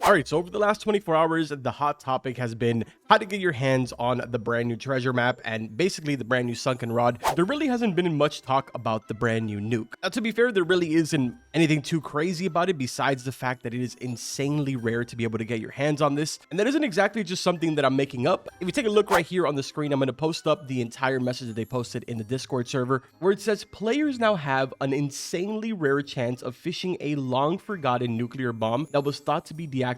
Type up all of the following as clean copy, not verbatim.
All right, so over the last 24 hours, the hot topic has been how to get your hands on the brand new treasure map and basically the brand new sunken rod. There really hasn't been much talk about the brand new nuke. Now, to be fair, there really isn't anything too crazy about it besides the fact that it is insanely rare to be able to get your hands on this. And that isn't exactly just something that I'm making up. If you take a look right here on the screen, I'm going to post up the entire message that they posted in the Discord server where it says players now have an insanely rare chance of fishing a long forgotten nuclear bomb that was thought to be deactivated.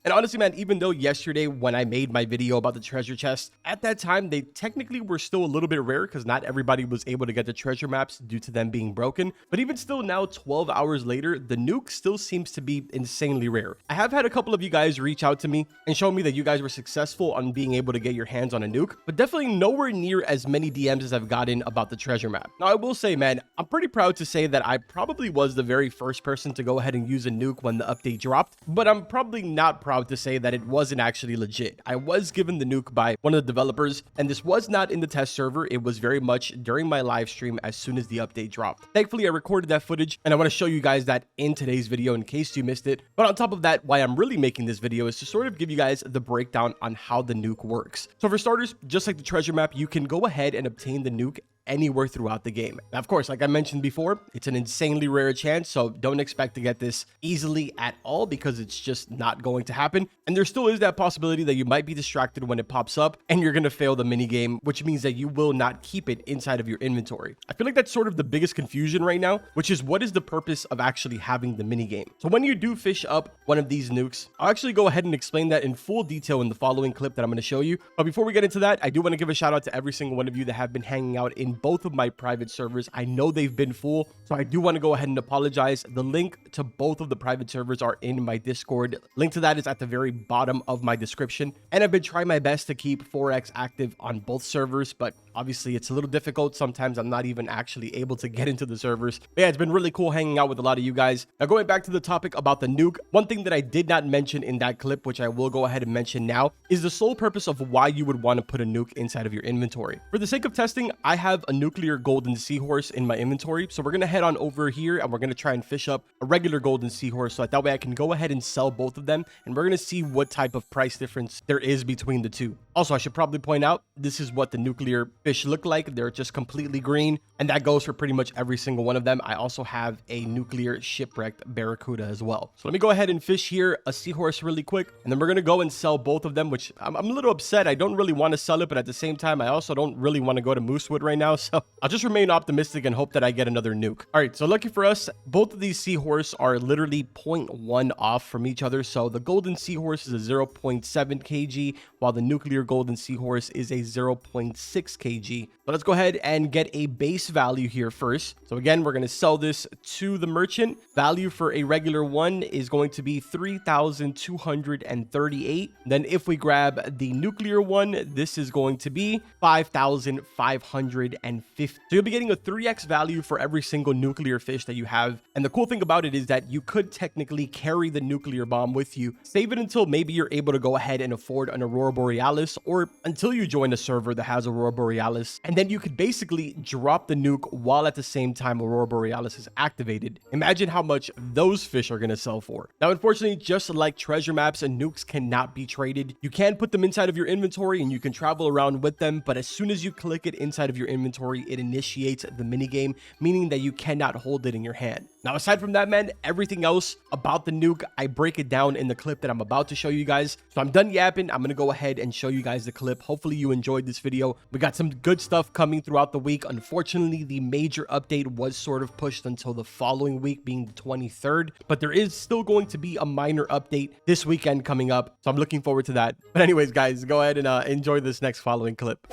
And honestly, man, even though yesterday when I made my video about the treasure chest, at that time, they technically were still a little bit rare because not everybody was able to get the treasure maps due to them being broken. But even still now, 12 hours later, the nuke still seems to be insanely rare. I have had a couple of you guys reach out to me and show me that you guys were successful on being able to get your hands on a nuke, but definitely nowhere near as many DMs as I've gotten about the treasure map. Now, I will say, man, I'm pretty proud to say that I probably was the very first person to go ahead and use a nuke when the update dropped, but I'm probably not proud to say that it wasn't actually legit. I was given the nuke by one of the developers, and this was not in the test server. It was very much during my live stream as soon as the update dropped. Thankfully, I recorded that footage, and I want to show you guys that in today's video in case you missed it. But on top of that, why I'm really making this video is to sort of give you guys the breakdown on how the nuke works. So for starters, just like the treasure map, you can go ahead and obtain the nuke anywhere throughout the game. Now, of course, like I mentioned before, it's an insanely rare chance, so don't expect to get this easily at all because it's just not going to happen. And there still is that possibility that you might be distracted when it pops up and you're going to fail the mini game, which means that you will not keep it inside of your inventory. I feel like that's sort of the biggest confusion right now, which is what is the purpose of actually having the mini game? So when you do fish up one of these nukes, I'll actually go ahead and explain that in full detail in the following clip that I'm going to show you. But before we get into that, I do want to give a shout out to every single one of you that have been hanging out in both of my private servers. I know they've been full, so I do want to go ahead and apologize. The link to both of the private servers are in my Discord. Link to that is at the very bottom of my description. And I've been trying my best to keep 4x active on both servers, but obviously it's a little difficult. Sometimes I'm not even actually able to get into the servers. But yeah, it's been really cool hanging out with a lot of you guys. Now, going back to the topic about the nuke, one thing that I did not mention in that clip, which I will go ahead and mention now, is the sole purpose of why you would want to put a nuke inside of your inventory. For the sake of testing, I have a nuclear golden seahorse in my inventory. So we're going to head on over here and we're going to try and fish up a regular golden seahorse so that way I can go ahead and sell both of them. And we're going to see what type of price difference there is between the two. Also, I should probably point out, this is what the nuclear fish look like. They're just completely green. And that goes for pretty much every single one of them. I also have a nuclear shipwrecked barracuda as well. So let me go ahead and fish here a seahorse really quick. And then we're going to go and sell both of them, which I'm a little upset. I don't really want to sell it, but at the same time, I also don't really want to go to Moosewood right now. So I'll just remain optimistic and hope that I get another nuke. All right, so lucky for us, both of these seahorse are literally 0.1 off from each other. So the golden seahorse is a 0.7 kg, while the nuclear golden seahorse is a 0.6 kg. So let's go ahead and get a base value here first. So again, we're going to sell this to the merchant. Value for a regular one is going to be 3,238. Then if we grab the nuclear one, this is going to be 5,550. So you'll be getting a 3x value for every single nuclear fish that you have. And the cool thing about it is that you could technically carry the nuclear bomb with you, save it until maybe you're able to go ahead and afford an Aurora Borealis, or until you join a server that has Aurora Borealis. And then you could basically drop the nuke while at the same time Aurora Borealis is activated. Imagine how much those fish are going to sell for. Now, unfortunately, just like treasure maps, and nukes cannot be traded. You can put them inside of your inventory and you can travel around with them, but as soon as you click it inside of your inventory, it initiates the minigame, meaning that you cannot hold it in your hand. Now, aside from that, man, everything else about the nuke, I break it down in the clip that I'm about to show you guys. So I'm done yapping. I'm going to go ahead and show you guys the clip. Hopefully you enjoyed this video. We got some good stuff coming throughout the week. Unfortunately, the major update was sort of pushed until the following week, being the 23rd, but there is still going to be a minor update this weekend coming up. So I'm looking forward to that. But anyways, guys, go ahead and enjoy this next following clip.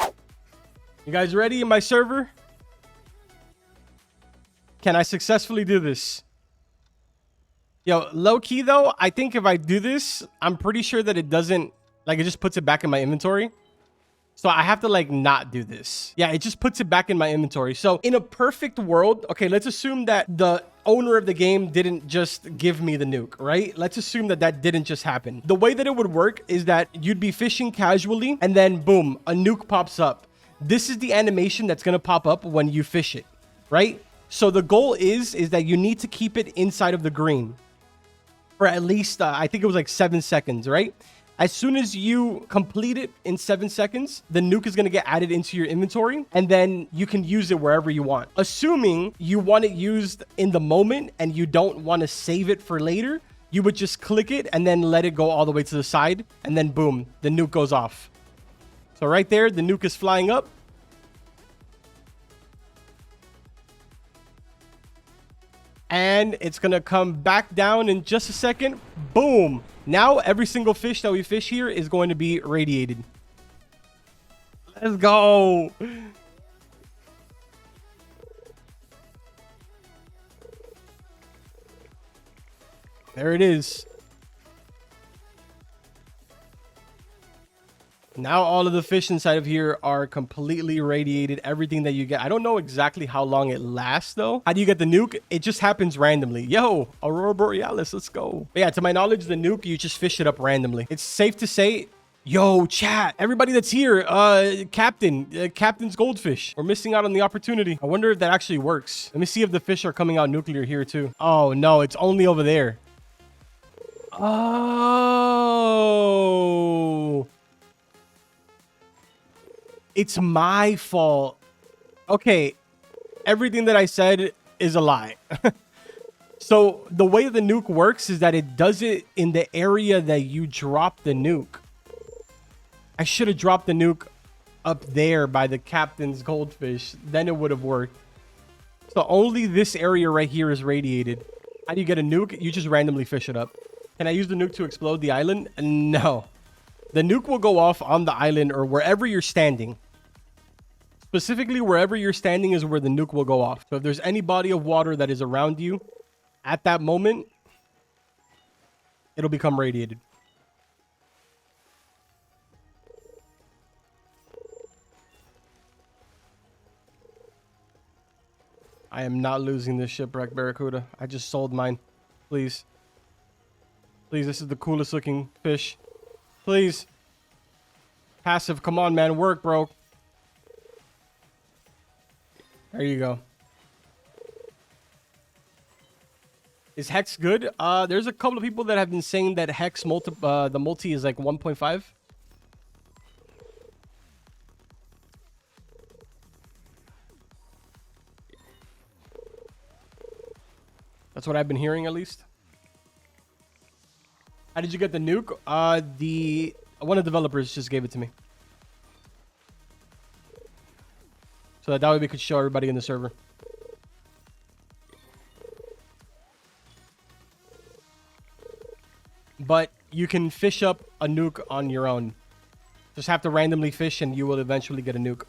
You guys ready in my server? Can I successfully do this? Yo, low key though, I think if I do this, I'm pretty sure that it doesn't, like, it just puts it back in my inventory. So I have to like not do this. Yeah, it just puts it back in my inventory. So in a perfect world, okay, let's assume that the owner of the game didn't just give me the nuke, right? Let's assume that that didn't just happen. The way that it would work is that you'd be fishing casually and then boom, a nuke pops up. This is the animation that's going to pop up when you fish it, right? So the goal is that you need to keep it inside of the green. for at least, I think it was like 7 seconds, right? As soon as you complete it in 7 seconds, the nuke is going to get added into your inventory, and then you can use it wherever you want. Assuming you want it used in the moment and you don't want to save it for later, you would just click it and then let it go all the way to the side, and then boom, the nuke goes off. So right there, the nuke is flying up. And it's going to come back down in just a second. Boom. Now every single fish that we fish here is going to be radiated. Let's go. There it is. Now all of the fish inside of here are completely radiated. Everything that you get. I don't know exactly how long it lasts, though. How do you get the nuke? It just happens randomly. Yo, Aurora Borealis, let's go. But yeah, to my knowledge, the nuke, you just fish it up randomly. It's safe to say... Yo, chat, everybody that's here, Captain's goldfish. We're missing out on the opportunity. I wonder if that actually works. Let me see if the fish are coming out nuclear here, too. Oh, no, it's only over there. Oh... It's my fault. Okay, everything that I said is a lie. So the way the nuke works is that it does it in the area that you drop the nuke. I should have dropped the nuke up there by the captain's goldfish. Then it would have worked. So only this area right here is radiated. How do you get a nuke? You just randomly fish it up. Can I use the nuke to explode the island? No. The nuke will go off on the island or wherever you're standing. Specifically, wherever you're standing is where the nuke will go off. So if there's any body of water that is around you at that moment, it'll become radiated. I am not losing this shipwreck, Barracuda. I just sold mine. Please. Please, this is the coolest looking fish. Please. Passive, come on, man. Work, bro. There you go. Is Hex good? There's a couple of people that have been saying that Hex the multi is like 1.5. That's what I've been hearing, at least. How did you get the nuke? One of the developers just gave it to me. So that way we could show everybody in the server. But you can fish up a nuke on your own. Just have to randomly fish and you will eventually get a nuke.